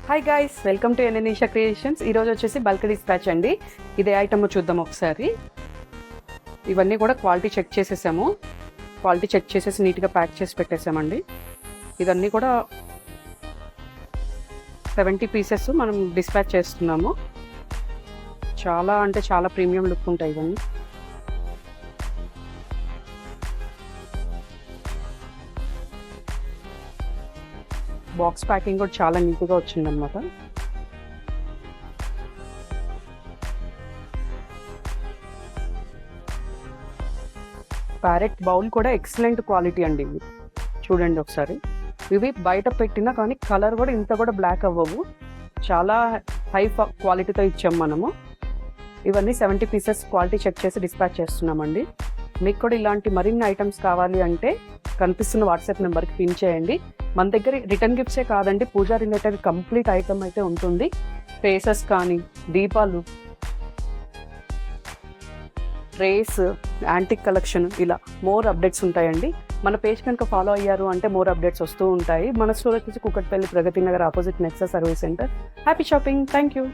Hi guys, welcome to Enanisha creations. ఈరోజు వచ్చేసి bulk dispatch అండి. ఇదే ఐటమ్ చూద్దాం ఒకసారి. ఇవన్నీ కూడా క్వాలిటీ చెక్ చేసేసాము. క్వాలిటీ చెక్ చేసేసి నీట్గా ప్యాక్ చేసి పెట్టేసామండి. ఇవన్నీ కూడా 70 పీసెస్ మనం డిస్పాచ్ చేస్తున్నాము. చాలా అంటే చాలా ప్రీమియం లుక్ ఉంటాయి ఇవన్నీ. బాక్స్ ప్యాకింగ్ కూడా చాలా నీట్గా వచ్చిందనమాట. ప్యారెట్ బౌల్ కూడా ఎక్సలెంట్ క్వాలిటీ అండి. ఇవి చూడండి ఒకసారి. ఇవి బయట పెట్టినా కానీ కలర్ కూడా ఇంత కూడా బ్లాక్ అవ్వవు. చాలా హై క్వాలిటీతో ఇచ్చాం మనము. ఇవన్నీ 70 పీసెస్ క్వాలిటీ చెక్ చేసి డిస్పాచ్ చేస్తున్నామండి. మీకు కూడా ఇలాంటి మరిన్ని ఐటమ్స్ కావాలి అంటే కనిపిస్తున్న వాట్సాప్ నెంబర్కి పిన్ చేయండి. మన దగ్గర రిటర్న్ గిఫ్ట్సే కాదండి, పూజా రిలేటెడ్ కంప్లీట్ ఐటమ్ అయితే ఉంటుంది. ఫేసెస్ కానీ, దీపాలు, ట్రేస్, యాంటిక్ కలెక్షన్, ఇలా మోర్ అప్డేట్స్ ఉంటాయండి. మన పేజ్ కనుక ఫాలో అయ్యారు అంటే మోర్ అప్డేట్స్ వస్తూ ఉంటాయి. మన స్టోర్ వచ్చేసి Kukatpally, Pragathi Nagar, opposite Nexa service center. Happy shopping. Thank you.